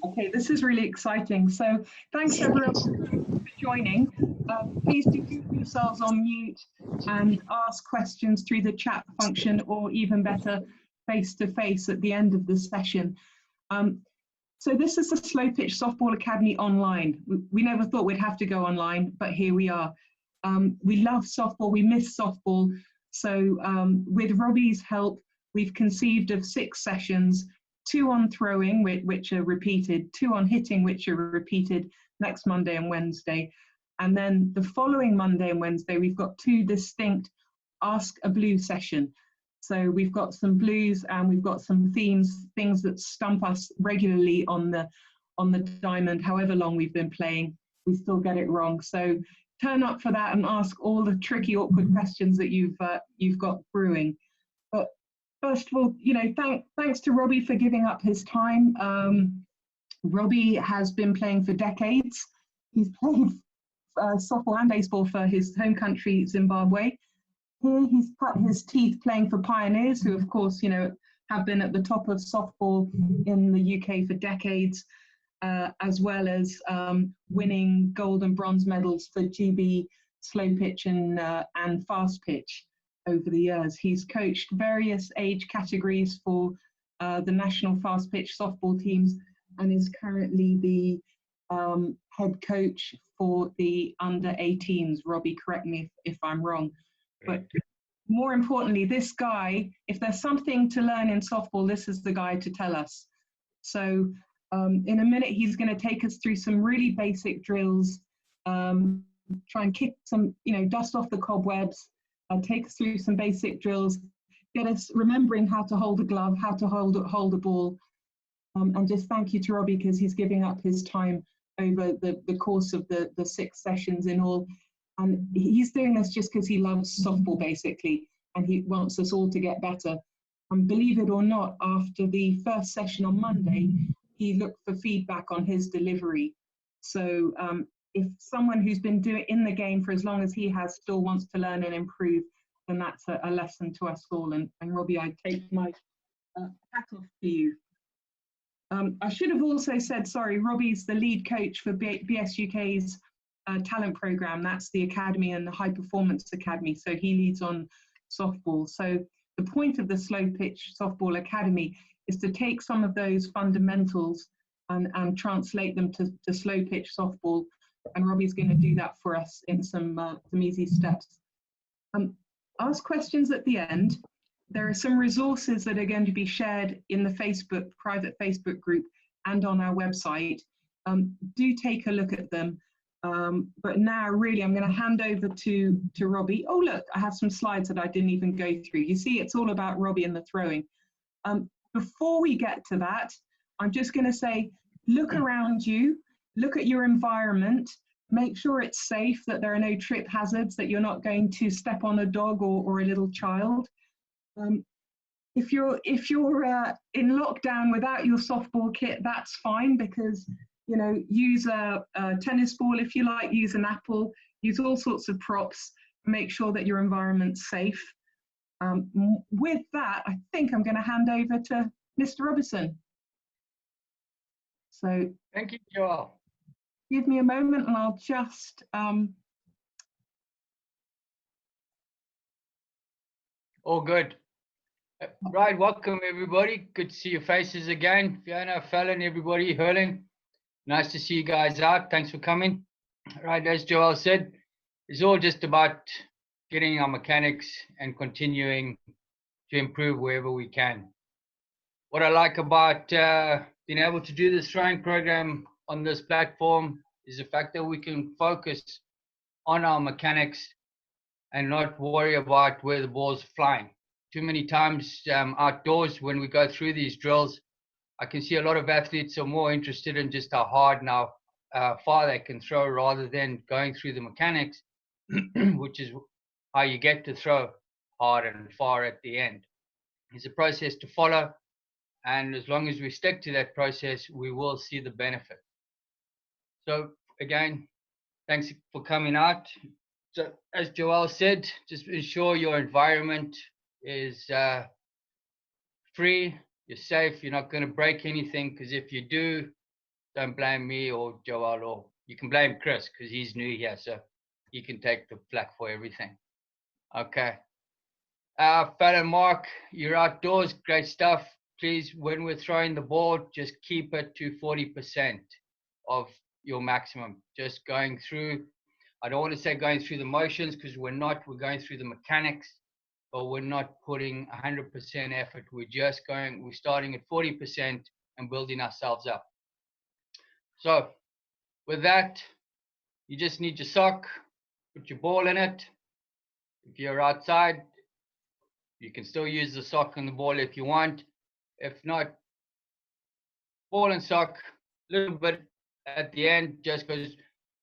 Okay, this is really exciting. So thanks everyone for joining. Please do keep yourselves on mute and ask questions through the chat function, or even better, face-to-face at the end of the session. So this is the Slowpitch Softball Academy online. We never thought we'd have to go online, but here we are. We love softball, we miss softball. So with Robbie's help, we've conceived of 6 sessions, 2 on throwing, which are repeated, 2 on hitting, which are repeated next Monday and Wednesday. And then the following Monday and Wednesday, we've got 2 distinct Ask a Blue session. So we've got some blues and we've got some themes, things that stump us regularly on the diamond. However long we've been playing, we still get it wrong. So turn up for that and ask all the tricky, awkward questions that you've got brewing. But first of all, you know, thanks to Robbie for giving up his time. Robbie has been playing for decades. He's played softball and baseball for his home country, Zimbabwe. Here he's cut his teeth playing for Pioneers, who of course, you know, have been at the top of softball in the UK for decades, as well as winning gold and bronze medals for GB, Slowpitch and Fastpitch over the years. He's coached various age categories for the national Fastpitch softball teams and is currently the head coach for the under-18s. Robbie, correct me if I'm wrong. But more importantly, this guy, if there's something to learn in softball, this is the guy to tell us. So in a minute, he's going to take us through some really basic drills, try and kick some, you know, dust off the cobwebs, take us through some basic drills, get us remembering how to hold a glove, how to hold a ball. And just thank you to Robbie because he's giving up his time over the course of the 6 sessions in all. And he's doing this just because he loves softball, basically, and he wants us all to get better. And believe it or not, after the first session on Monday, he looked for feedback on his delivery. So if someone who's been in the game for as long as he has still wants to learn and improve, then that's a lesson to us all. And Robbie, I take my hat off to you. I should have also said, sorry, Robbie's the lead coach for BSUK's talent program. That's the academy and the high performance academy. So he leads on softball. So the point of the Slowpitch Softball Academy is to take some of those fundamentals and translate them to Slowpitch softball. And Robbie's going to do that for us in some easy steps. Ask questions at the end. There are some resources that are going to be shared in the private Facebook group and on our website. Do take a look at them. But now really I'm going to hand over to Robbie. Oh look, I have some slides that I didn't even go through. You see, it's all about Robbie and the throwing. Before we get to that, I'm just going to say, look around you, look at your environment, make sure it's safe, that there are no trip hazards, that you're not going to step on a dog or a little child. If you're in lockdown without your softball kit, that's fine, because you know, use a tennis ball if you like, use an apple, use all sorts of props, make sure that your environment's safe. With that, I think I'm going to hand over to Mr. Robison. So thank you, Joel. Give me a moment and I'll just all good. Right, welcome everybody. Good to see your faces again. Fiona, Fallon, everybody, Hurling. Nice to see you guys out. Thanks for coming. Right, as Joel said, it's all just about getting our mechanics and continuing to improve wherever we can. What I like about being able to do this throwing program on this platform is the fact that we can focus on our mechanics and not worry about where the ball's flying. Too many times outdoors when we go through these drills, I can see a lot of athletes are more interested in just how hard and how far they can throw rather than going through the mechanics, which is how you get to throw hard and far at the end. It's a process to follow, and as long as we stick to that process, we will see the benefit. So again, thanks for coming out. So as Joel said, just ensure your environment is free, you're safe, you're not going to break anything, because if you do, don't blame me or Joel, or you can blame Chris because he's new here, so he can take the flak for everything. Okay. Fella Mark, you're outdoors, great stuff. Please, when we're throwing the ball, just keep it to 40% of your maximum. Just going through, I don't want to say going through the motions because we're going through the mechanics, but we're not putting 100% effort. We're starting at 40% and building ourselves up. So with that, you just need your sock, put your ball in it. If you're outside, you can still use the sock and the ball if you want. If not, ball and sock, a little bit at the end, just because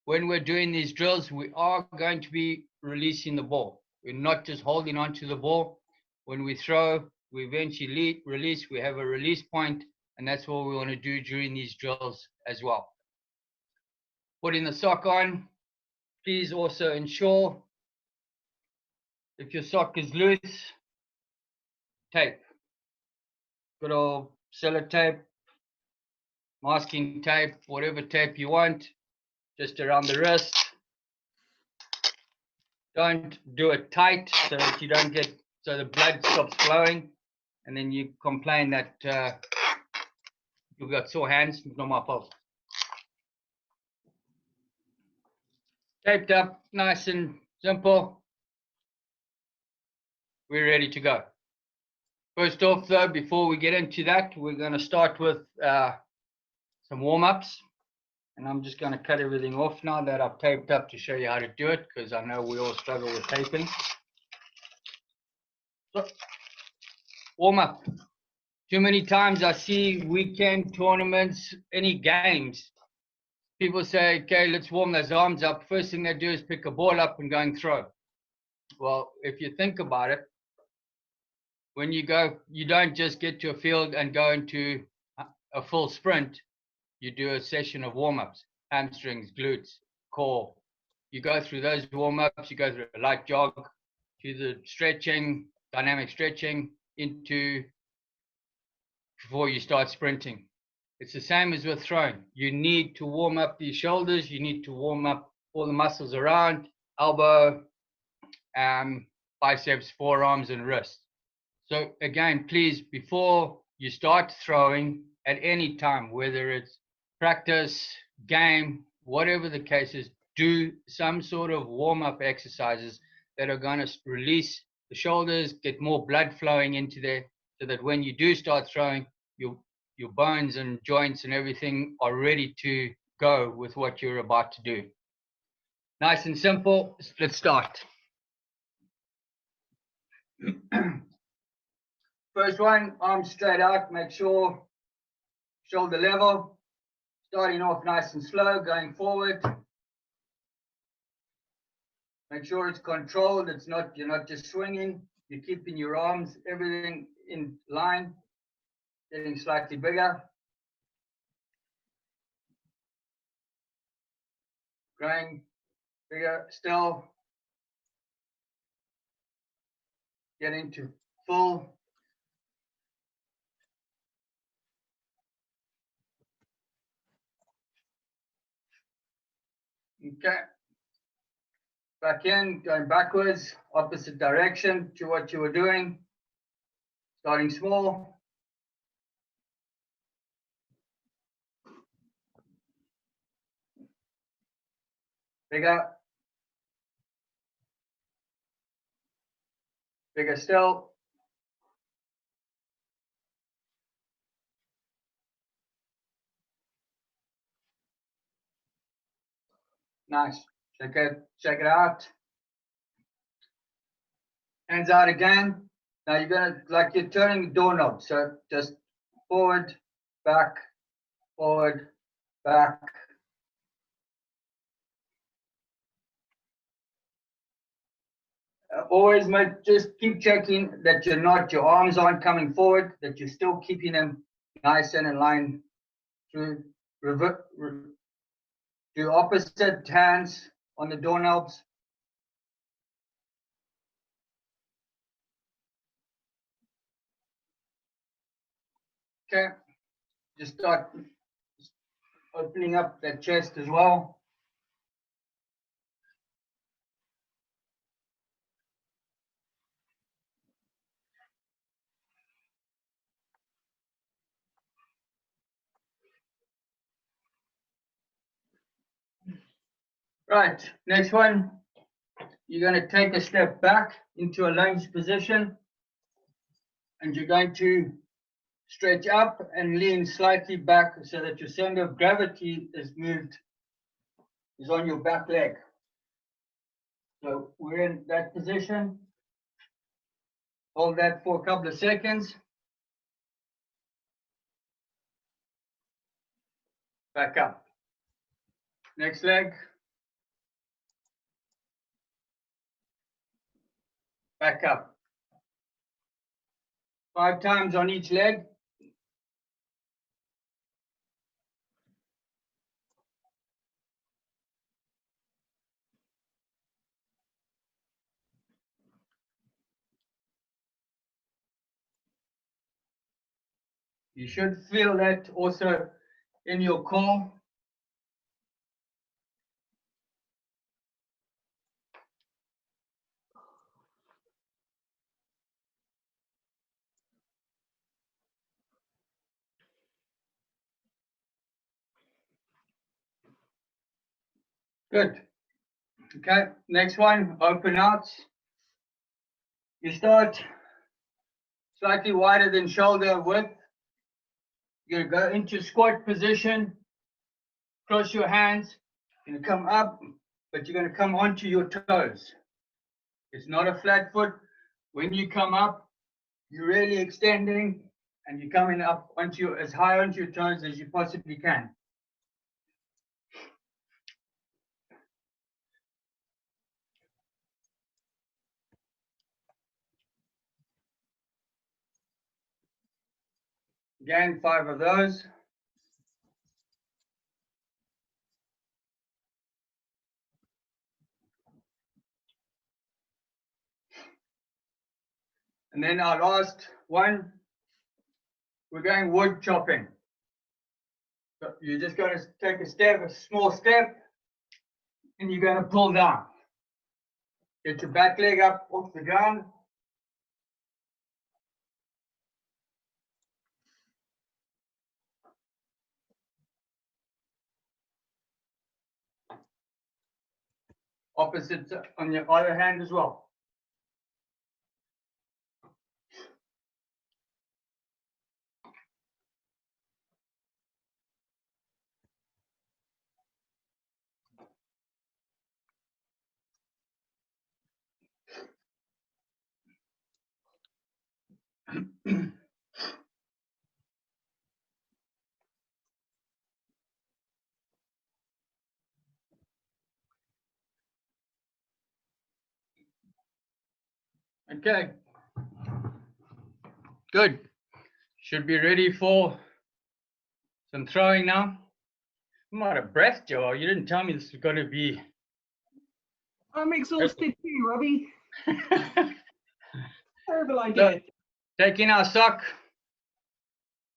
when we're doing these drills, we are going to be releasing the ball. We're not just holding on to the ball. When we throw, we eventually release. We have a release point, and that's what we want to do during these drills as well. Putting the sock on, please also ensure if your sock is loose, tape. Good old sellotape, masking tape, whatever tape you want, just around the wrist. Don't do it tight so that you don't get, so the blood stops flowing, and then you complain that you've got sore hands. Not my fault. Taped up, nice and simple. We're ready to go. First off though, before we get into that, we're going to start with some warm-ups. And I'm just going to cut everything off now that I've taped up to show you how to do it, because I know we all struggle with taping. So, warm-up. Too many times I see weekend tournaments, any games, people say, okay, let's warm those arms up. First thing they do is pick a ball up and go and throw. Well, if you think about it, when you go, you don't just get to a field and go into a full sprint. You do a session of warm-ups, hamstrings, glutes, core. You go through those warm-ups, you go through a light jog, to the stretching, dynamic stretching, into before you start sprinting. It's the same as with throwing. You need to warm up the shoulders, you need to warm up all the muscles around, elbow, biceps, forearms, and wrists. So again, please, before you start throwing at any time, whether it's practice, game, whatever the case is, do some sort of warm-up exercises that are going to release the shoulders, get more blood flowing into there, so that when you do start throwing, your bones and joints and everything are ready to go with what you're about to do. Nice and simple. Let's start. First one, arms straight out, make sure shoulder level. Starting off nice and slow, going forward. Make sure it's controlled. It's not, you're not just swinging. You're keeping your arms, everything in line, getting slightly bigger. Growing bigger still. Getting to full. Okay. Back in, going backwards, opposite direction to what you were doing. Starting small. Bigger. Bigger still. Nice. Check it out. Hands out again. Now you're gonna, like you're turning the doorknob. So just forward, back, forward, back. Always just keep checking that your arms aren't coming forward, that you're still keeping them nice and in line. Through do opposite hands on the doorknobs. Okay, just start opening up that chest as well. Right, next one, you're going to take a step back into a lunge position, and you're going to stretch up and lean slightly back so that your center of gravity is on your back leg. So we're in that position. Hold that for a couple of seconds. Back up. Next leg. Back up. 5 times on each leg. You should feel that also in your core. Good. Okay, next one, open out. You start slightly wider than shoulder width. You're going to go into squat position, cross your hands, you're going to come up, but you're going to come onto your toes. It's not a flat foot. When you come up, you're really extending and you're coming up onto as high onto your toes as you possibly can. Again, 5 of those. And then our last one, we're going wood chopping. So you're just going to take a small step, and you're going to pull down. Get your back leg up off the ground. Opposite on your other hand as well. Okay. Good. Should be ready for some throwing now. I'm out of breath, Joe. You didn't tell me this was going to be. I'm exhausted too, Robbie. Terrible idea. So, taking our sock,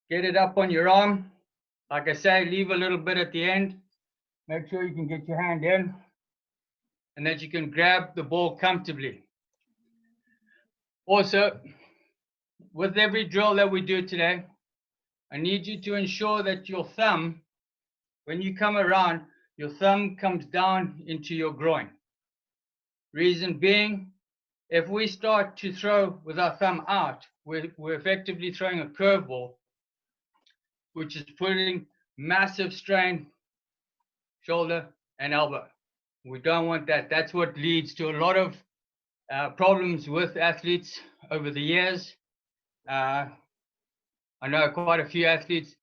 get it up on your arm. Like I say, leave a little bit at the end. Make sure you can get your hand in and that you can grab the ball comfortably. Also, with every drill that we do today, I need you to ensure that your thumb, when you come around, your thumb comes down into your groin. Reason being, if we start to throw with our thumb out, we're effectively throwing a curveball, which is putting massive strain, shoulder and elbow. We don't want that. That's what leads to a lot of problems with athletes over the years. I know quite a few athletes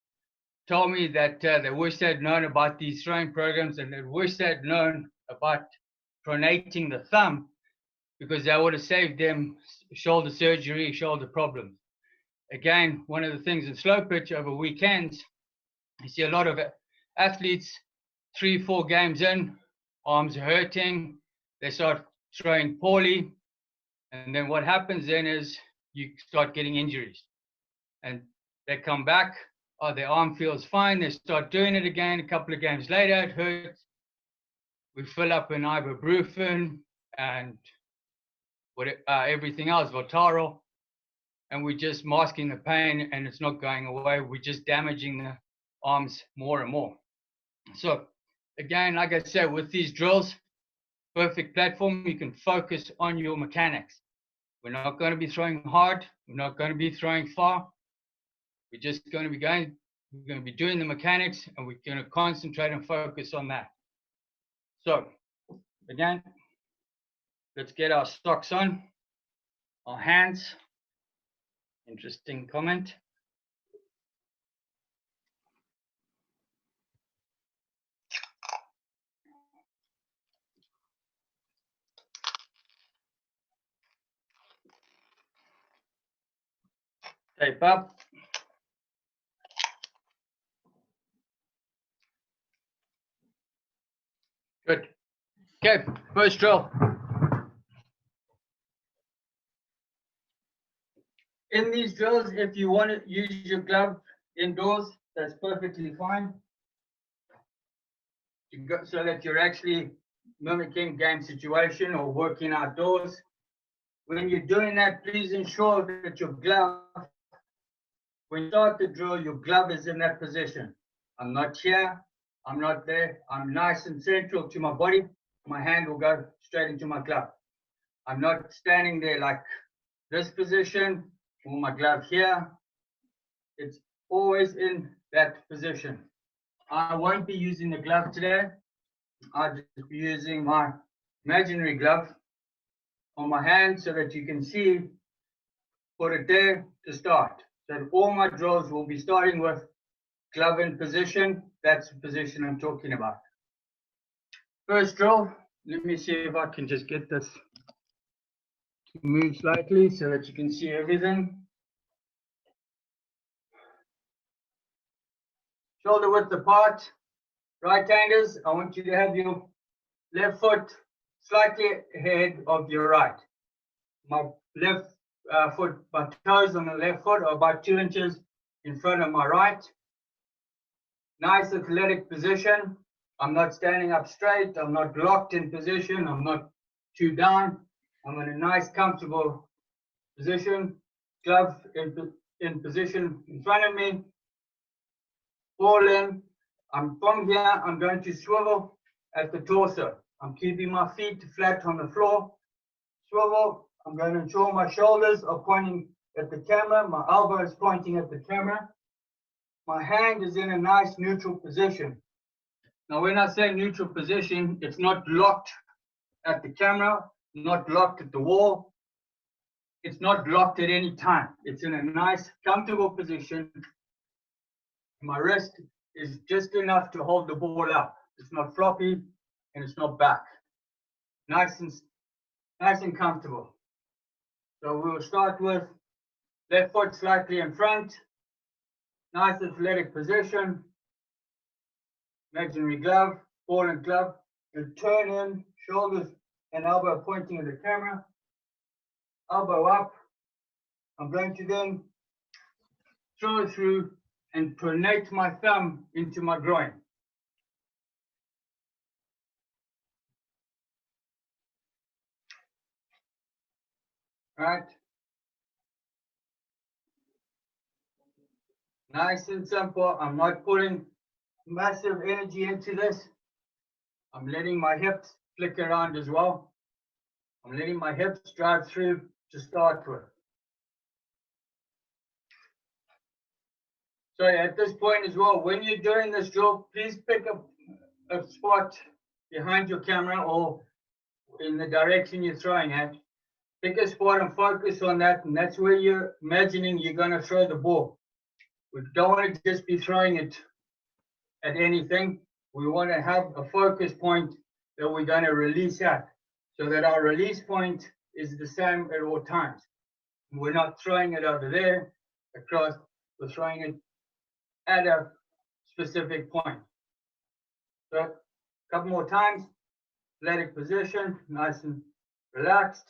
told me that they wish they'd known about these throwing programs and they wish they'd known about pronating the thumb, because that would have saved them shoulder surgery, shoulder problems. Again, one of the things in Slowpitch over weekends, you see a lot of athletes 3-4 games in, arms are hurting, they start throwing poorly, and then what happens then is you start getting injuries. And they come back Oh, their arm feels fine. They start doing it again. A couple of games later, it hurts. We fill up an ibuprofen and everything else, Voltaren, and we're just masking the pain, and it's not going away. We're just damaging the arms more and more. So again, like I said, with these drills, perfect platform, you can focus on your mechanics. We're not going to be throwing hard. We're not going to be throwing far. We're just going to be doing the mechanics, and we're going to concentrate and focus on that. So again, let's get our socks on, our hands. Interesting comment. Tape up. Good. Okay, first drill. In these drills, if you want to use your glove indoors, that's perfectly fine. So that you're actually mimicking game situation or working outdoors. When you're doing that, please ensure that your glove, when you start the drill, your glove is in that position. I'm not here, I'm not there, I'm nice and central to my body. My hand will go straight into my glove. I'm not standing there like this position or my glove here. It's always in that position. I won't be using the glove today. I'll just be using my imaginary glove on my hand so that you can see, put it there to start. So all my drills will be starting with glove in position. That's the position I'm talking about. First drill, let me see if I can just get this to move slightly so that you can see everything. Shoulder width apart. Right-handers, I want you to have your left foot slightly ahead of your right. My left foot, my toes on the left foot are about 2 inches in front of my right. Nice athletic position. I'm not standing up straight. I'm not locked in position. I'm not too down. I'm in a nice, comfortable position. Glove in position in front of me. Ball in. From here, I'm going to swivel at the torso. I'm keeping my feet flat on the floor. Swivel. I'm going to ensure my shoulders are pointing at the camera. My elbow is pointing at the camera. My hand is in a nice neutral position. Now, when I say neutral position, it's not locked at the camera, not locked at the wall. It's not locked at any time. It's in a nice, comfortable position. My wrist is just enough to hold the ball up. It's not floppy and it's not back. Nice and comfortable. So we'll start with left foot slightly in front. Nice athletic position. Imaginary glove, ball and glove. You turn in, shoulders and elbow pointing at the camera. Elbow up. I'm going to then throw through and pronate my thumb into my groin. Right? Nice and simple. I'm not putting massive energy into this. I'm letting my hips flick around as well. I'm letting my hips drive through to start with. So at this point as well, when you're doing this drill, please pick up a spot behind your camera or in the direction you're throwing at. Pick a spot and focus on that, and that's where you're imagining you're going to throw the ball. We don't want to just be throwing it at anything. We want to have a focus point that we're going to release at, so that our release point is the same at all times. We're not throwing it over there across, we're throwing it at a specific point. So a couple more times. Athletic position, nice and relaxed.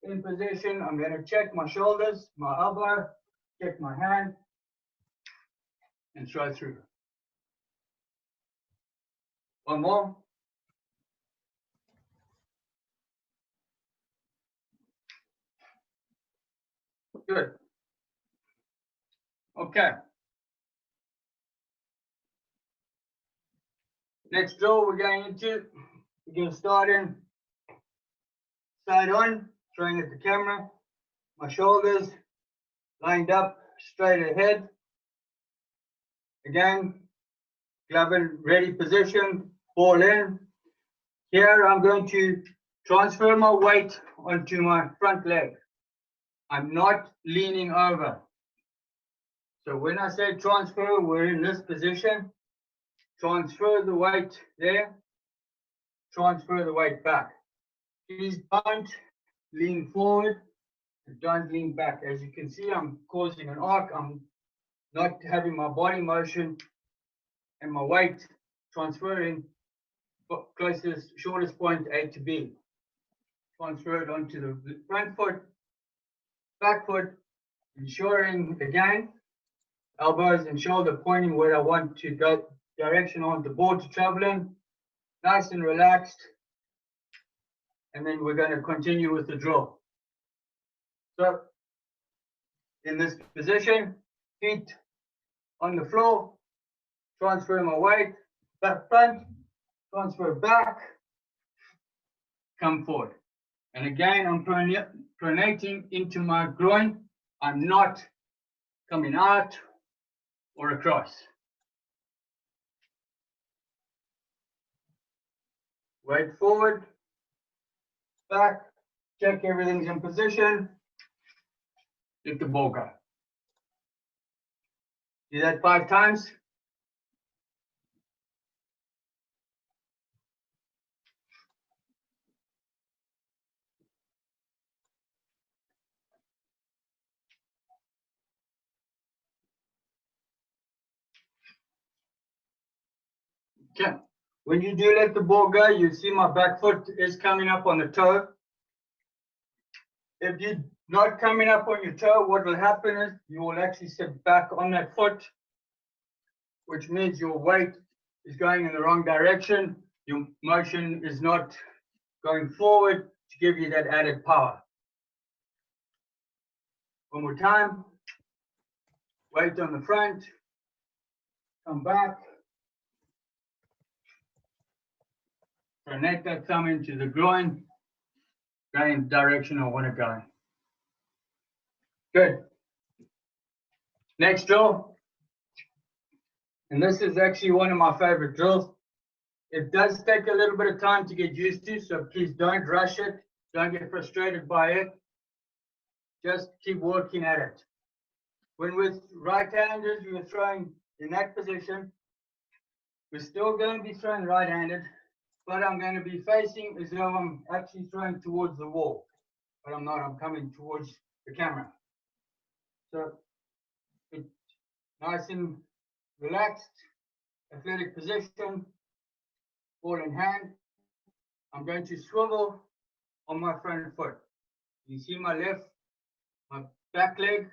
In position, I'm going to check my shoulders, my elbow, check my hand. and throw through. One more. Good. Okay. Next drill we're going into, we're going to start in side on, throwing at the camera, my shoulders lined up straight ahead. Again, glove in ready position, ball in. Here I'm going to transfer my weight onto my front leg. I'm not leaning over. So when I say transfer, we're in this position. Transfer the weight there. Transfer the weight back. Please don't lean forward. Don't lean back. As you can see, I'm causing an arc. I'm not having my body motion and my weight transferring closest, shortest point A to B. Transfer it onto the front foot, back foot, ensuring again, elbows and shoulder pointing where I want to go, direction on the board to travel in, nice and relaxed. And then we're going to continue with the drill. So in this position, feet on the floor, transfer my weight, back front, transfer back, come forward. And again, I'm pronating into my groin. I'm not coming out or across. Weight forward, back, check everything's in position, let the ball go. Do that 5 times. Okay. When you do let the ball go, you see my back foot is coming up on the toe. If you're not coming up on your toe, what will happen is you will actually sit back on that foot, which means your weight is going in the wrong direction. Your motion is not going forward to give you that added power. One more time. Weight on the front. Come back. Pronate that thumb into the groin. Going in the direction I want to go. Good. Next drill. And this is actually one of my favorite drills. It does take a little bit of time to get used to, so please don't rush it. Don't get frustrated by it. Just keep working at it. When with right-handers, we're throwing in that position. We're still going to be throwing right-handed, but I'm going to be facing as though I'm actually throwing towards the wall. But I'm not, I'm coming towards the camera. So it's nice and relaxed, athletic position, ball in hand. I'm going to swivel on my front foot. You see my back leg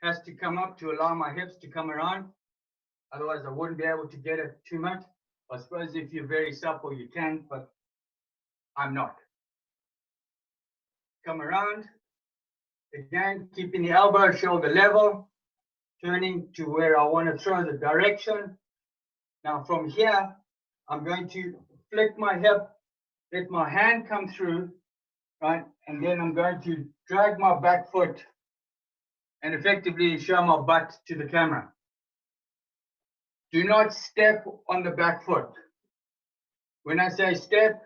has to come up to allow my hips to come around. Otherwise, I wouldn't be able to get it too much. I suppose if you're very supple, you can, but I'm not. Come around. Again, keeping the elbow shoulder level, turning to where I want to throw the direction. Now from here, I'm going to flick my hip, let my hand come through, right? And then I'm going to drag my back foot and effectively show my butt to the camera. Do not step on the back foot. When I say step,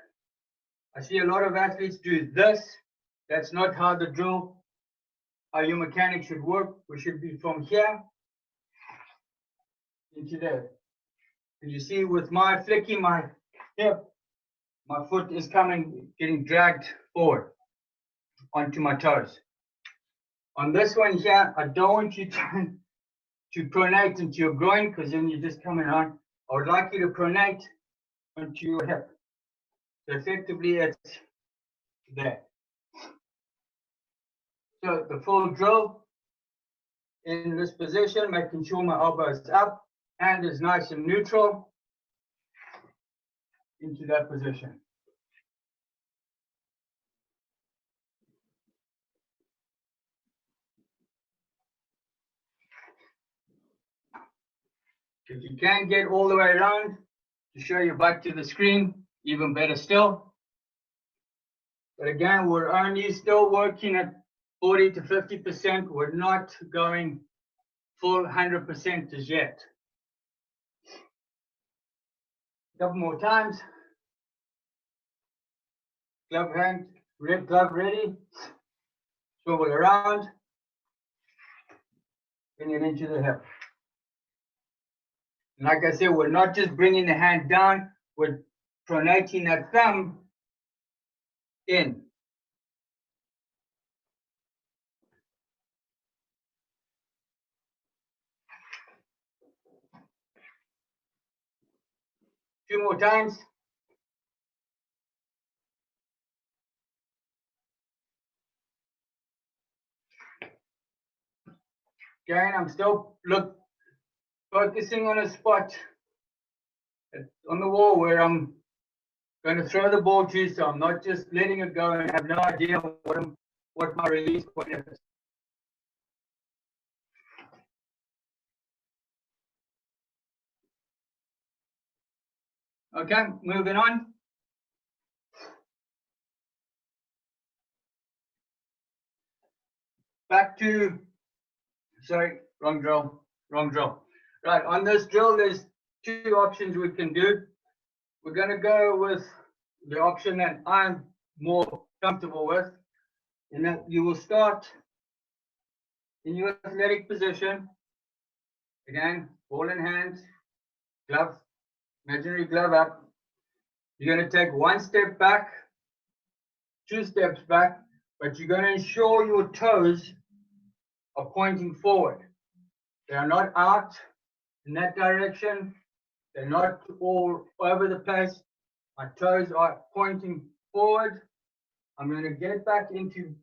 I see a lot of athletes do this. That's not how the drill, how your mechanic should work. We should be from here into there. And you see with my flicking my hip, my foot is getting dragged forward onto my toes. On this one here, I don't want you to pronate into your groin because then you're just coming on. I would like you to pronate onto your hip. So effectively it's there. So the full drill in this position, making sure my elbow is up, Hand is nice and neutral into that position. If you can get all the way around to show your butt to the screen, even better still. But again, we're only still working at 40 to 50%. We're not going full 100% as yet. A couple more times. Glove hand, red glove ready. Swivel around. Bring it into the hip. And like I said, we're not just bringing the hand down, we're pronating that thumb in. Two more times. Again, I'm still focusing on a spot on the wall where I'm going to throw the ball to, so I'm not just letting it go and have no idea what my release point is. Okay, moving on. Back to, sorry, wrong drill. Right, on this drill, there's two options we can do. We're going to go with the option that I'm more comfortable with, and that you will start in your athletic position. Again, ball in hand, glove, imaginary glove up. You're going to take one step back, two steps back, but you're going to ensure your toes are pointing forward. They are not out in that direction. They're not all over the place. My toes are pointing forward. I'm going to get back into,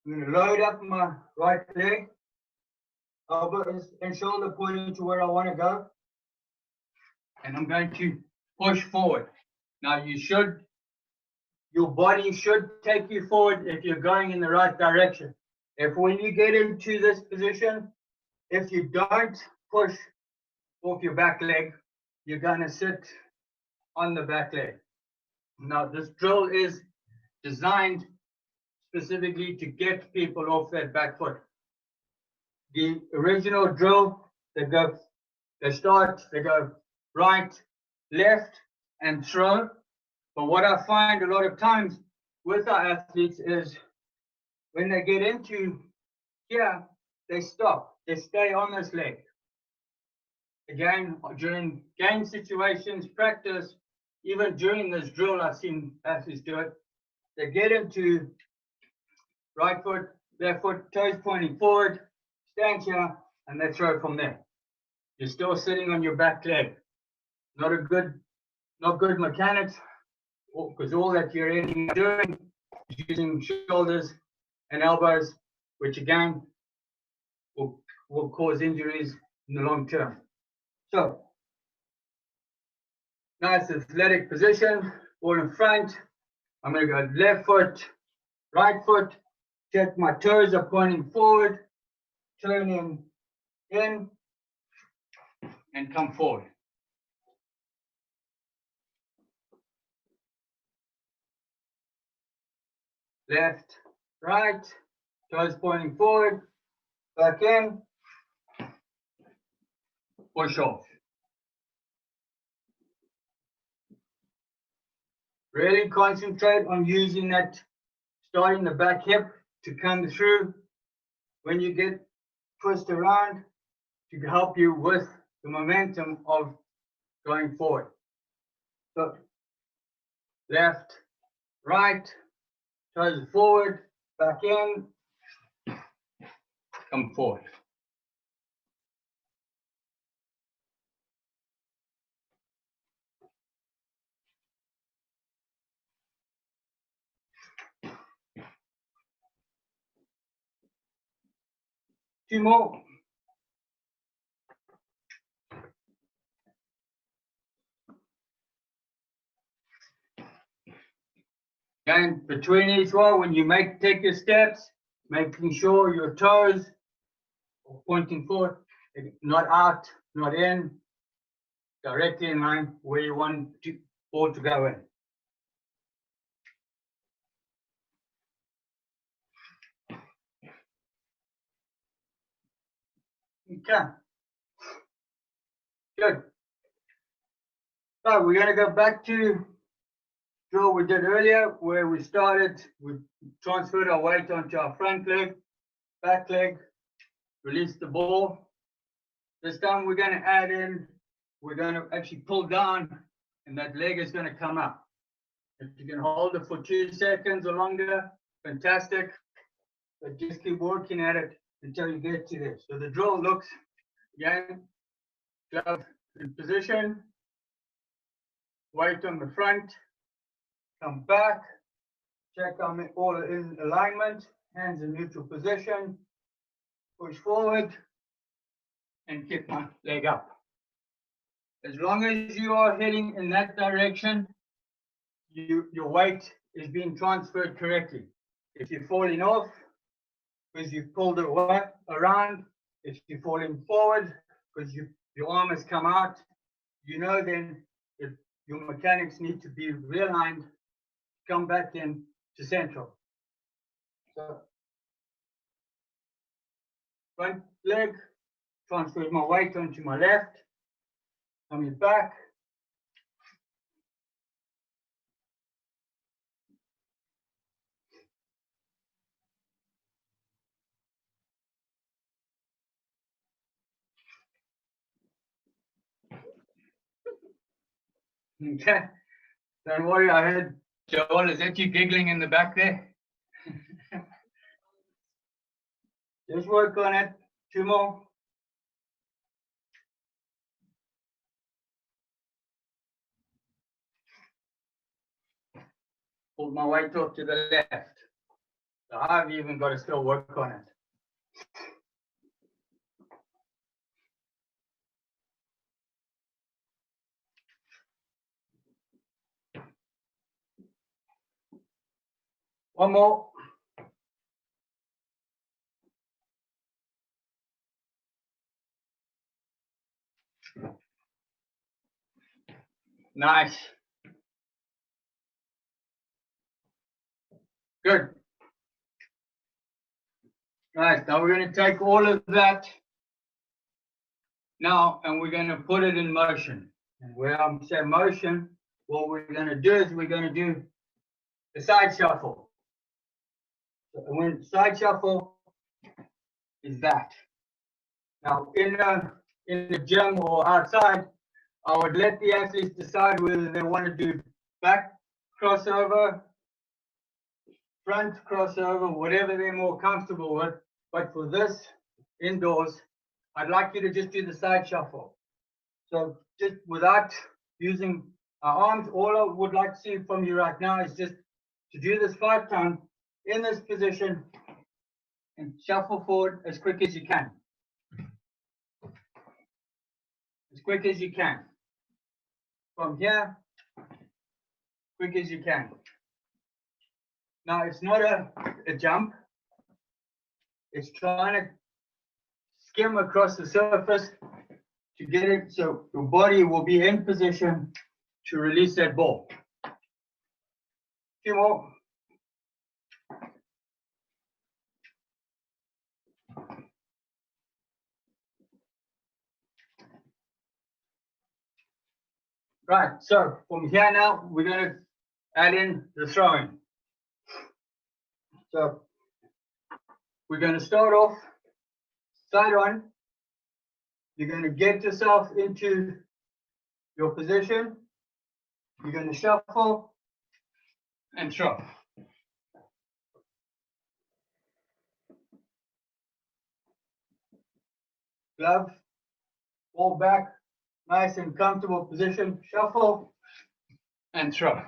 I'm going to load up my right leg, elbows and shoulder pointing to where I want to go. And I'm going to push forward. Now your body should take you forward if you're going in the right direction. If when you get into this position, if you don't push off your back leg, you're going to sit on the back leg. Now, this drill is designed specifically to get people off that back foot. The original drill, they go right, left, and throw. But what I find a lot of times with our athletes is when they get into here, they stop. They stay on this leg. Again, during game situations, practice, even during this drill, I've seen athletes do it. They get into right foot, left foot, toes pointing forward, stand here, and they throw from there. You're still sitting on your back leg. Not good mechanics, because all that you're doing is using shoulders and elbows, which again will cause injuries in the long term. So, nice athletic position, ball in front. I'm going to go left foot, right foot, check my toes are pointing forward, turning in, and come forward. Left, right, toes pointing forward, back in, push off. Really concentrate on using that, starting the back hip to come through when you get twisted around to help you with the momentum of going forward. So, left, right, toes forward, back in, come forward. Two more. Again, between each one, when you take your steps, making sure your toes are pointing forward, not out, not in, directly in line where you want the ball to go in. Okay. Good. So we're going to go back to drill we did earlier, where we started. We transferred our weight onto our front leg, back leg, release the ball. This time we're going to add in, we're going to actually pull down, and that leg is going to come up. If you can hold it for 2 seconds or longer, fantastic. But just keep working at it until you get to this. So the drill looks, again, glove in position, weight on the front, come back, check I'm all in alignment, hands in neutral position, push forward, and kick my leg up. As long as you are heading in that direction, your weight is being transferred correctly. If you're falling off because you pulled it around, if you're falling forward because your arm has come out, you know then if your mechanics need to be realigned, come back in to central. So front leg, transfer my weight onto my left, coming back. Okay, don't worry, I heard Joel, is that you giggling in the back there? Just work on it, 2 more. Pull my weight off to the left. So I've even got to still work on it. One more. Nice. Good. Nice. Now we're going to take all of that now and we're going to put it in motion. And where I'm saying motion, what we're going to do is we're going to do the side shuffle. So when side shuffle is that. Now in the gym or outside, I would let the athletes decide whether they want to do back crossover, front crossover, whatever they're more comfortable with. But for this indoors, I'd like you to just do the side shuffle. So just without using our arms, all I would like to see from you right now is just to do this 5 times in this position and shuffle forward as quick as you can. As quick as you can. From here, quick as you can. Now it's not a jump. It's trying to skim across the surface to get it so your body will be in position to release that ball. 2 more. Right, so from here now, we're going to add in the throwing. So we're going to start off side on. You're going to get yourself into your position. You're going to shuffle and throw. Glove, ball back, nice and comfortable position, shuffle and throw.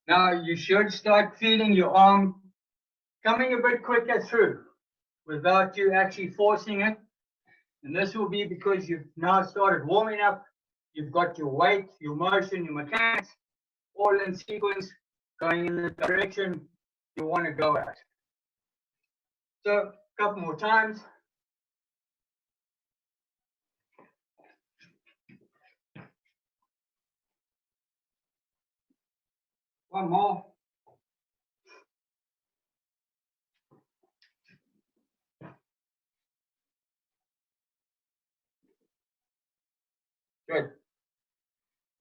Now you should start feeling your arm coming a bit quicker through without you actually forcing it. And this will be because you've now started warming up. You've got your weight, your motion, your mechanics, all in sequence, going in the direction you want to go at. So a couple more times. One more. Good.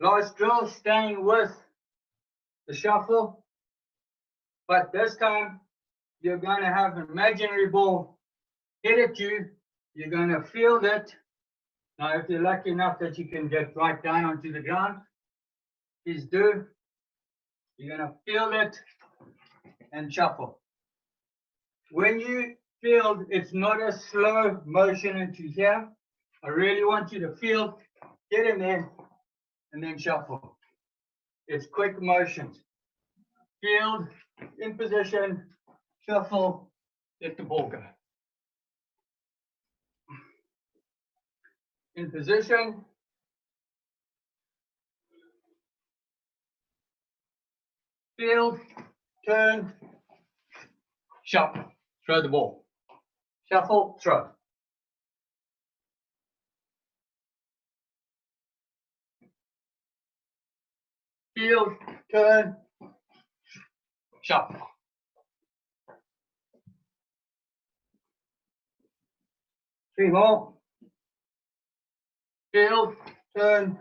Last drill, staying with the shuffle, but this time you're going to have an imaginary ball hit at you. You're going to field it. Now, if you're lucky enough that you can get right down onto the ground, please do. You're going to field it and shuffle. When you field, it's not a slow motion into here. I really want you to field, get in there, and then shuffle. It's quick motions. Field, in position, shuffle, let the ball go. In position. Field, turn, shuffle, throw the ball. Shuffle, throw. Field, turn, shuffle. Three more. Field, turn.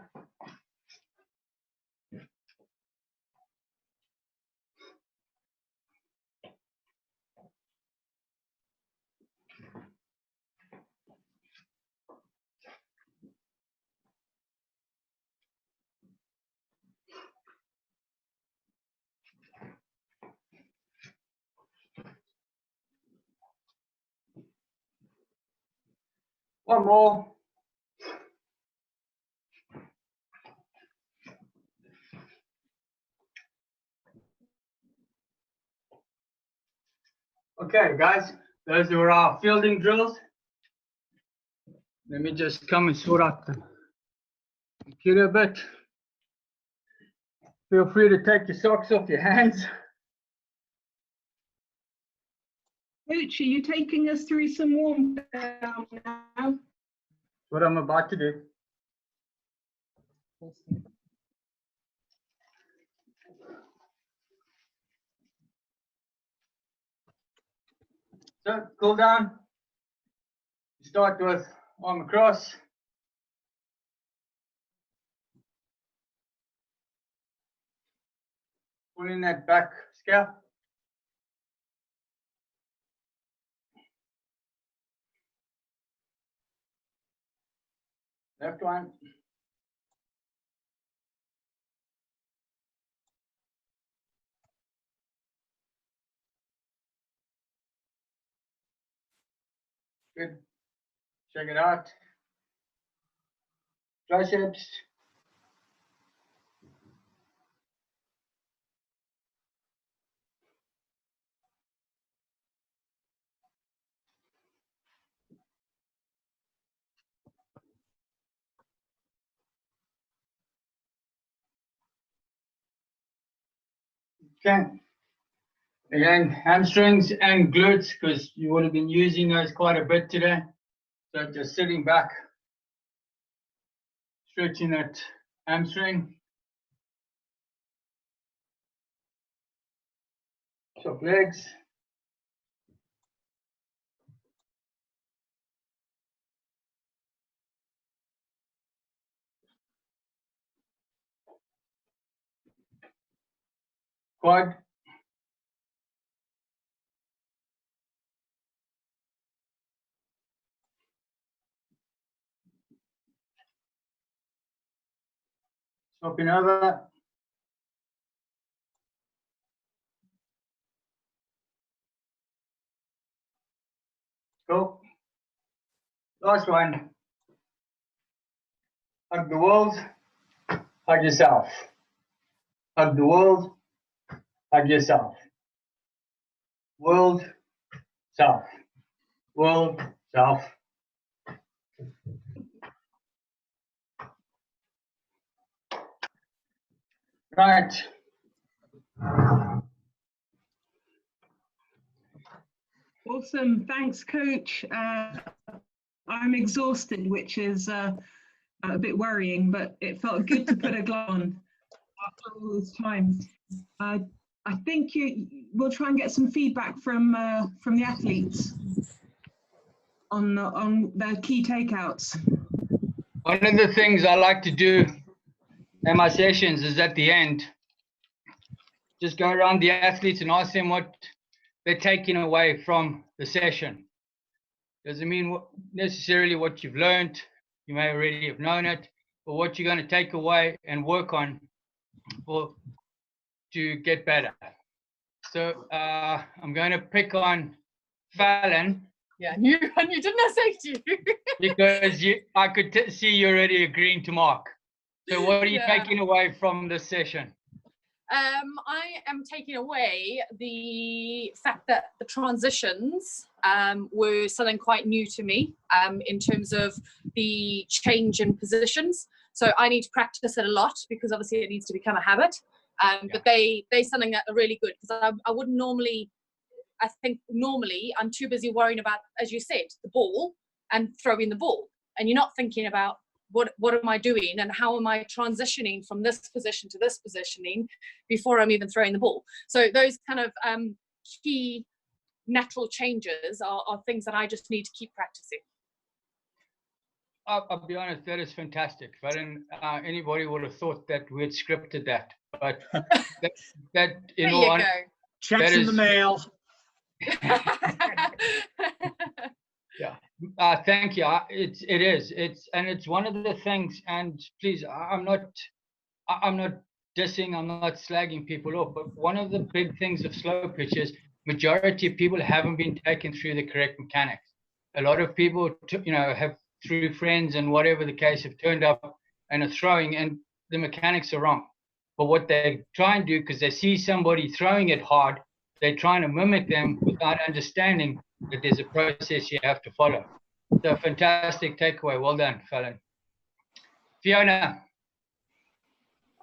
One more. Okay, guys, those were our fielding drills. Let me just come and sort out the computer a bit. Feel free to take your socks off your hands. Coach, are you taking us through some warm down now? What I'm about to do. So, cool down. Start with arm across. Pull in that back scalp. Left one. Good. Check it out. Triceps. Okay. Again, hamstrings and glutes, because you would have been using those quite a bit today. So just sitting back, stretching that hamstring. Swap legs. Quad. Swapping over. Cool. Last one. Hug the world. Hug yourself. Hug the world. Hug yourself. world, self, world, self. Right. Awesome. Thanks, Coach. I'm exhausted, which is a bit worrying, but it felt good to put a glove on after all this time. I think we'll try and get some feedback from the athletes on their key takeouts. One of the things I like to do in my sessions is at the end, just go around the athletes and ask them what they're taking away from the session. Doesn't mean necessarily what you've learned, you may already have known it, but what you're going to take away and work on to get better. So I'm going to pick on Fallon. Yeah, and you didn't say to you. Because I could see you already agreeing to Mark. So what are you taking away from this session? I am taking away the fact that the transitions were something quite new to me in terms of the change in positions. So I need to practice it a lot because obviously it needs to become a habit. But they're something that are really good because I wouldn't normally, I think normally I'm too busy worrying about, as you said, the ball and throwing the ball. And you're not thinking about what am I doing and how am I transitioning from this position to this positioning before I'm even throwing the ball. So those kind of key natural changes are things that I just need to keep practicing. I'll be honest, that is fantastic. I didn't, anybody would have thought that we had scripted that, but that in there all you go. Checks in the mail. Yeah, thank you. It is. It's one of the things. And please, I'm not dissing. I'm not slagging people off. But one of the big things of Slowpitch is majority of people haven't been taken through the correct mechanics. A lot of people, have through friends and whatever the case have turned up and are throwing, and the mechanics are wrong. But what they try and do, because they see somebody throwing it hard, they're trying to mimic them without understanding that there's a process you have to follow. So fantastic takeaway. Well done, Fallon. Fiona,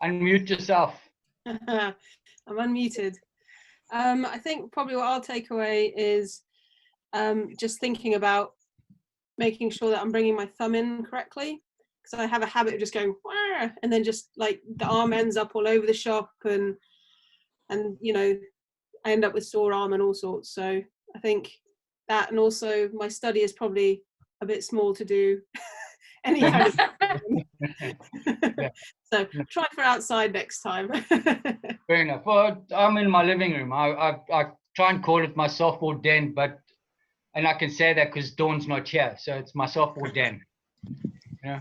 unmute yourself. I'm unmuted. I think probably what I'll take away is just thinking about making sure that I'm bringing my thumb in correctly, because I have a habit of just going wah, and then just like the arm ends up all over the shop and I end up with sore arm and all sorts. So I think that, and also my study is probably a bit small to do any kind of so try for outside next time. Fair enough. Well, I'm in my living room. I try and call it my softball den, and I can say that because Dawn's not here, so it's my softball den. Yeah.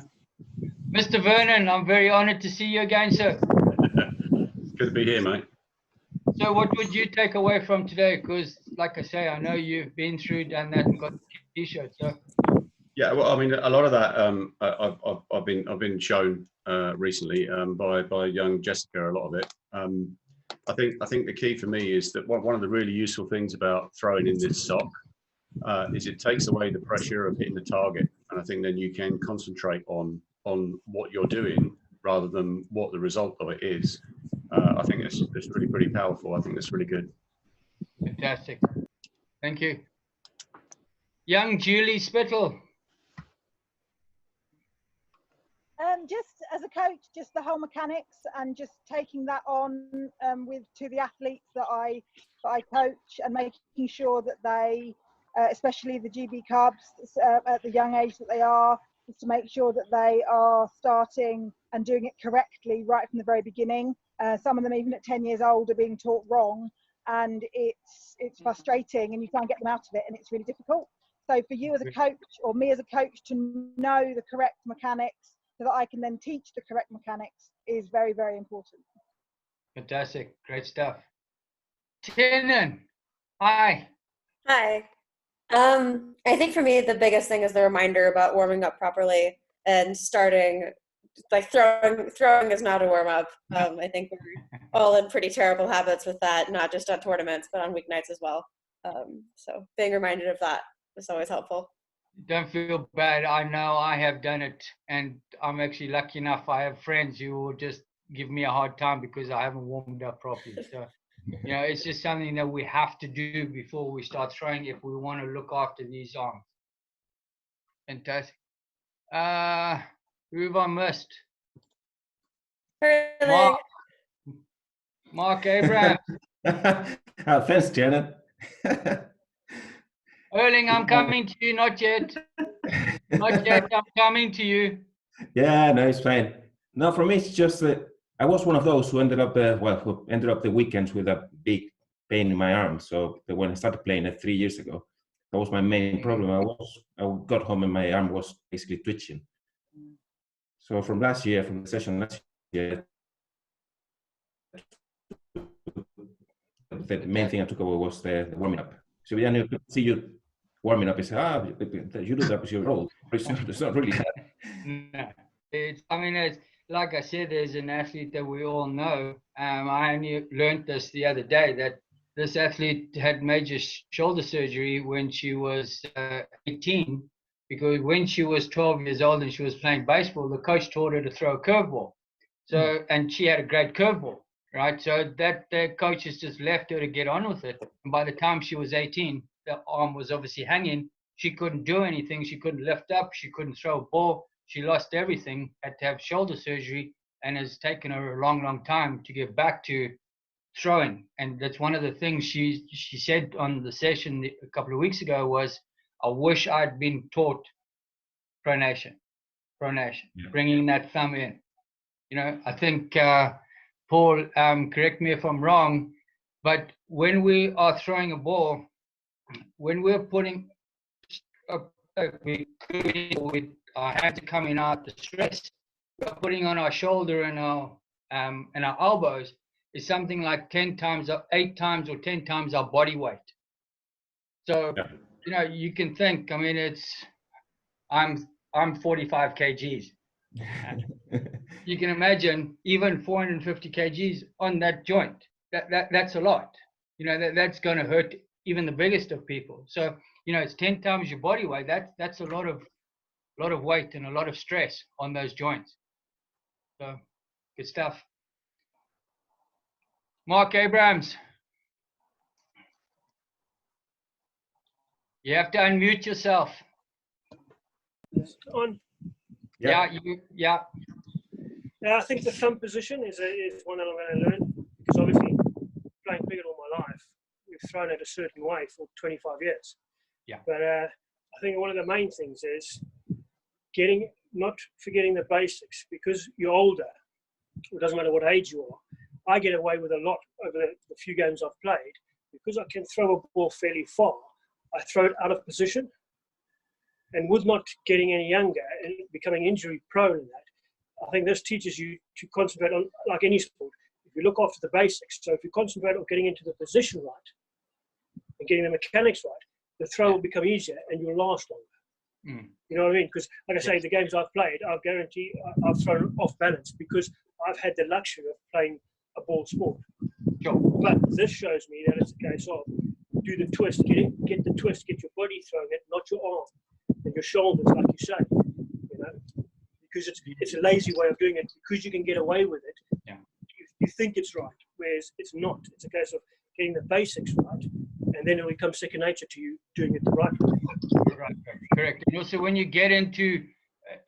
Mr. Vernon, I'm very honored to see you again, sir. Good to be here, mate. So what would you take away from today? Because, like I say, I know you've been through, done that, and got the T-shirt. So. Yeah, well, I mean, a lot of that I've been shown recently by young Jessica. A lot of it. I think the key for me is that one of the really useful things about throwing in this sock is it takes away the pressure of hitting the target, and I think then you can concentrate on what you're doing rather than what the result of it is. I think it's really pretty powerful. I think that's really good. Fantastic. Thank you. Young Julie Spittle. Just as a coach, just the whole mechanics and just taking that on to the athletes that I coach, and making sure that they, especially the GB Cubs at the young age that they are, just to make sure that they are starting and doing it correctly right from the very beginning. Some of them, even at 10 years old, are being taught wrong, and it's frustrating, and you try and get them out of it, and it's really difficult. So for you as a coach, or me as a coach, to know the correct mechanics so that I can then teach the correct mechanics is very, very important. Fantastic. Great stuff. Tinnen, hi. Hi. I think for me, the biggest thing is the reminder about warming up properly and starting, like throwing is not a warm up. I think we're all in pretty terrible habits with that, not just on tournaments, but on weeknights as well. So being reminded of that is always helpful. Don't feel bad. I know I have done it, and I'm actually lucky enough. I have friends who will just give me a hard time because I haven't warmed up properly. So, you know, it's just something that we have to do before we start throwing if we want to look after these arms. Fantastic. Who have I missed? Mark Abraham. Thanks, Janet. Erling, I'm coming to you. Not yet. Not yet. I'm coming to you. Yeah, no, it's fine. No, for me, it's just that I was one of those who ended up, who ended up the weekends with a big pain in my arm. So when I started playing it 3 years ago, that was my main problem. I got home and my arm was basically twitching. So from last year, from the session last year, the main thing I took away was the warming up. So we didn't see you warming up and say, you do that because you're old. It's not really that. No. I mean, it's like I said, there's an athlete that we all know. I only learned this the other day, that this athlete had major shoulder surgery when she was 18, because when she was 12 years old and she was playing baseball, the coach taught her to throw a curveball. So, and she had a great curveball, right? So that the coaches just left her to get on with it. And by the time she was 18, the arm was obviously hanging. She couldn't do anything. She couldn't lift up. She couldn't throw a ball. She lost everything, had to have shoulder surgery, and it's taken her a long, long time to get back to throwing. And that's one of the things she said on the session a couple of weeks ago was, I wish I'd been taught pronation, bringing that thumb in. You know, I think, Paul, correct me if I'm wrong, but when we are throwing a ball, when we're putting with our hands coming out, the stress we're putting on our shoulder and our elbows is something like 8 times or 10 times our body weight. So, you know, you can think, I mean, I'm 45 kgs. You can imagine even 450 kgs on that joint. That's a lot. You know, that's going to hurt even the biggest of people. So, you know, it's 10 times your body weight. That's a lot of weight and a lot of stress on those joints. So, good stuff. Mark Abrams. You have to unmute yourself. On. Yeah. Yeah, I think the thumb position is one that I'm going to learn, because obviously playing cricket all my life, we've thrown it a certain way for 25 years. Yeah. But I think one of the main things is not forgetting the basics, because you're older. It doesn't matter what age you are. I get away with a lot over the few games I've played, because I can throw a ball fairly far. I throw it out of position, and with not getting any younger and becoming injury prone in that, I think this teaches you to concentrate on, like any sport, if you look after the basics. So if you concentrate on getting into the position right and getting the mechanics right, the throw will become easier and you'll last longer. You know what I mean? Because, like I say, the games I've played, I'll guarantee I've thrown off balance because I've had the luxury of playing a ball sport. Sure. But this shows me that it's a case of do the twist, get the twist, get your body throwing it, not your arm and your shoulders, like you say. You know, because it's a lazy way of doing it, because you can get away with it. Yeah. You think it's right, whereas it's not. It's a case of getting the basics right, and then it will become second nature to you doing it the right way. Right, correct. And also, when you get into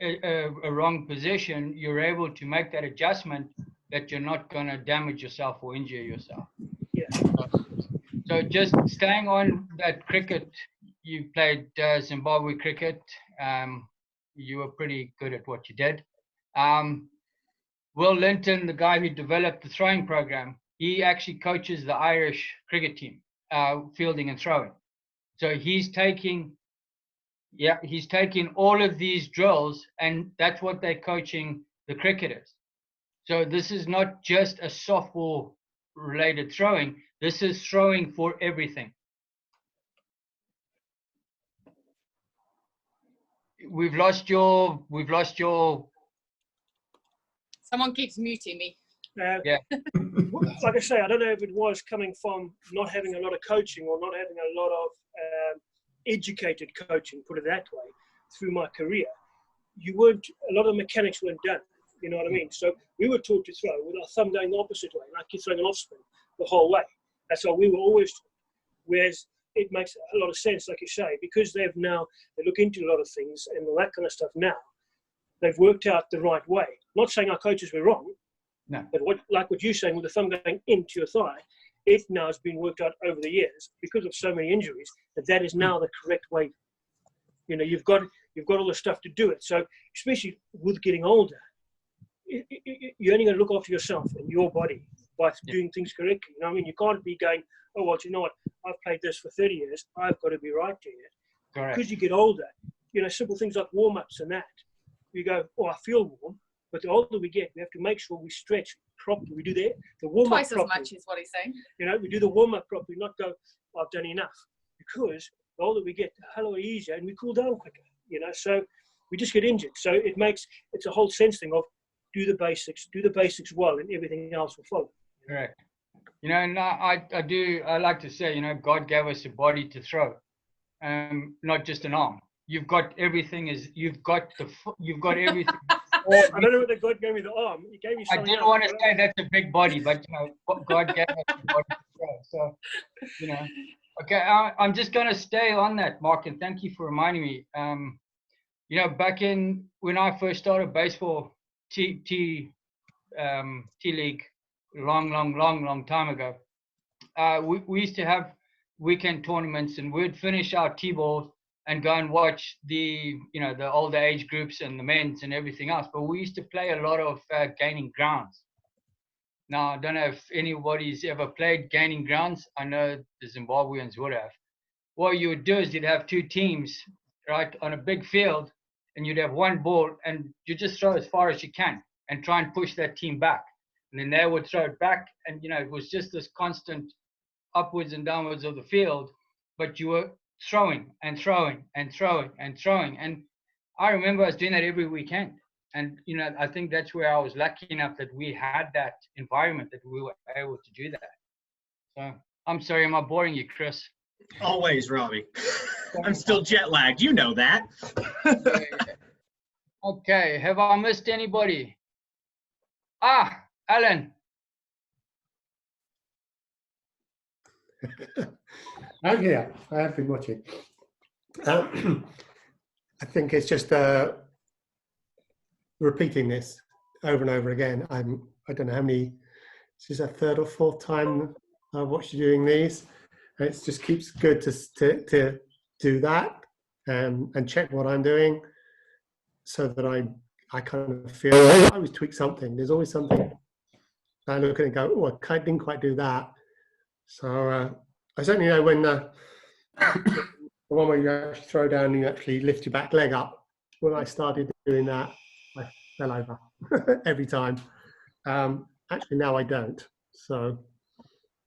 a wrong position, you're able to make that adjustment that you're not going to damage yourself or injure yourself. Yeah. So just staying on that cricket, you played Zimbabwe cricket. You were pretty good at what you did. Will Linton, the guy who developed the throwing program, he actually coaches the Irish cricket team, fielding and throwing. So he's taking all of these drills, and that's what they're coaching the cricketers. So this is not just a softball related throwing. This is throwing for everything. We've lost your. Someone keeps muting me. Yeah. Like I say, I don't know if it was coming from not having a lot of coaching or not having a lot of educated coaching, put it that way, through my career. A lot of mechanics weren't done, you know what I mean? So we were taught to throw with our thumb going the opposite way, like you're throwing an off spin the whole way. That's how we were always taught. Whereas it makes a lot of sense, like you say, because they look into a lot of things and all that kind of stuff now. They've worked out the right way. Not saying our coaches were wrong, no. But like what you're saying with the thumb going into your thigh, it now has been worked out over the years because of so many injuries that is now the correct way. You know, you've got all the stuff to do it. So especially with getting older, you're only going to look after yourself and your body by doing things correctly. You know what I mean? You can't be going, oh, well, you know what? I've played this for 30 years. I've got to be right here. Correct. Because you get older, you know, simple things like warm-ups and that. You go, oh, I feel warm. But the older we get, we have to make sure we stretch properly. We do the warm-up Twice properly. as much is what he's saying. You know, we do the warm-up properly, not go, oh, I've done enough. Because the older we get, the hell are we easier and we cool down quicker. You know, so we just get injured. So it's a whole sense thing of do the basics well, and everything else will follow. Correct. You know, and I like to say, you know, God gave us a body to throw, not just an arm. You've got everything. You've got everything. I don't know whether God gave me the arm. He gave me something. I didn't want to say that's a big body, but you know, God gave us a body to throw. So, you know, okay. I'm just going to stay on that, Mark, and thank you for reminding me. You know, back when I first started baseball, T League, long time ago, we used to have weekend tournaments, and we'd finish our T-ball and go and watch the older age groups and the men's and everything else. But we used to play a lot of gaining grounds. Now, I don't know if anybody's ever played gaining grounds. I know the Zimbabweans would have. What you would do is you'd have two teams, right, on a big field, and you'd have one ball, and you just throw as far as you can and try and push that team back. And then they would throw it back, and, you know, it was just this constant upwards and downwards of the field, but you were throwing and throwing and throwing and throwing. And I remember I was doing that every weekend. And, you know, I think that's where I was lucky enough that we had that environment that we were able to do that. So I'm sorry, am I boring you, Chris? Always, Robbie. I'm still jet lagged. You know that. Okay, have I missed anybody? Alan. I'm here. I have been watching. I think it's just repeating this over and over again. I don't know how many. This is a third or fourth time I've watched you doing these. And it just keeps good to do that and check what I'm doing, so that I kind of feel I always tweak something. There's always something. I look at it and go, oh, I didn't quite do that. So I certainly know when the one where you actually throw down and you actually lift your back leg up. When I started doing that, I fell over every time. Actually, now I don't. So,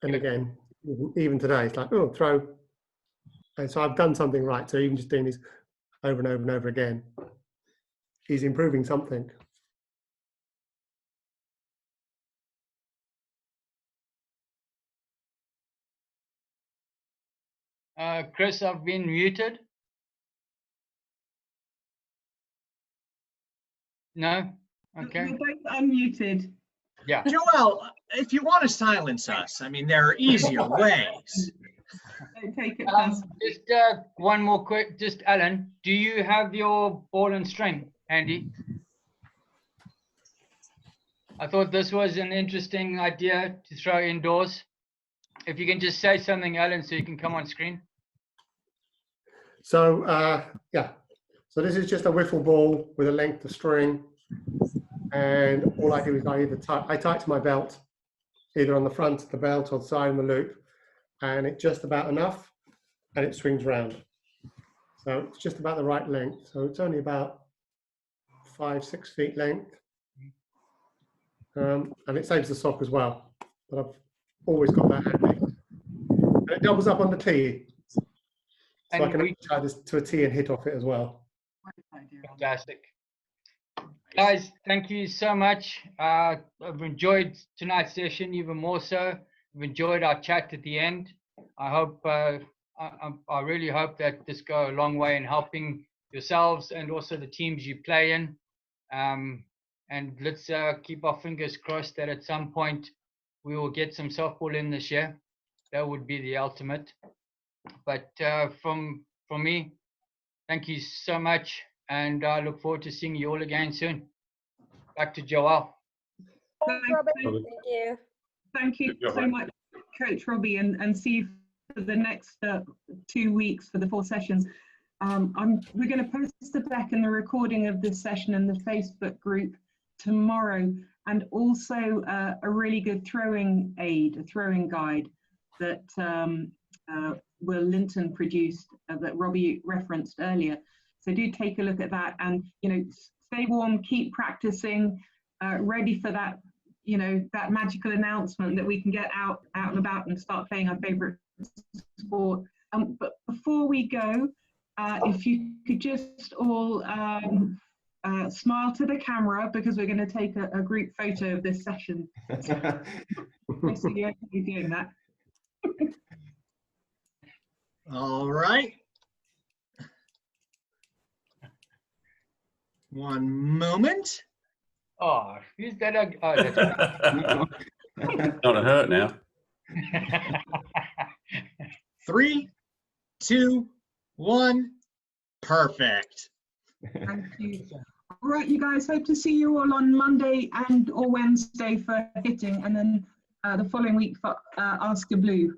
and again, even today, it's like, oh, throw. And so I've done something right. So even just doing this over and over and over again, he's improving something. Chris, I've been muted. No? Okay. You're both unmuted. Yeah. Joel, if you want to silence us, I mean, there are easier ways. Don't take it personally. Just one more quick, just Alan, do you have your ball and string handy? I thought this was an interesting idea to throw indoors. If you can just say something, Alan, so you can come on screen. So, yeah. So this is just a wiffle ball with a length of string. And all I do is I tie it to my belt, either on the front of the belt or the side of the loop. And it's just about enough, and it swings round. So it's just about the right length. So it's only about 5-6 feet length. And it saves the sock as well. But I've always got that handy. And it doubles up on the tee. So I can tie this to a tee and hit off it as well. Fantastic. Guys, thank you so much. I've enjoyed tonight's session even more so. I've enjoyed our chat at the end. I hope, I really hope that this go a long way in helping yourselves and also the teams you play in. And let's keep our fingers crossed that at some point we will get some softball in this year. That would be the ultimate. But from me, thank you so much. And I look forward to seeing you all again soon. Back to Joel. Thanks, Robbie. Thank you. Thank you so much, Coach Robbie, and see you for the next 2 weeks for the 4 sessions. We're going to post the deck and the recording of this session in the Facebook group tomorrow, and also a really good throwing aid, a throwing guide that Will Linton produced that Robbie referenced earlier. So do take a look at that, and stay warm, keep practicing, ready for that that magical announcement that we can get out and about and start playing our favorite sport. But before we go, if you could just all smile to the camera, because we're going to take a group photo of this session. I see you doing that. All right. One moment. Oh, who's that? Oh, that's Not a hurt now. 3, 2, 1. Perfect. Thank you. All right, you guys, hope to see you all on Monday and or Wednesday for hitting, and then the following week for Ask a Blue.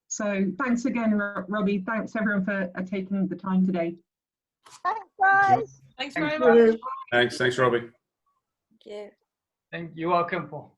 So thanks again, Robbie. Thanks everyone for taking the time today. Thanks, guys. Thanks very much. Thanks, Robbie. Thank you. You're welcome, Paul.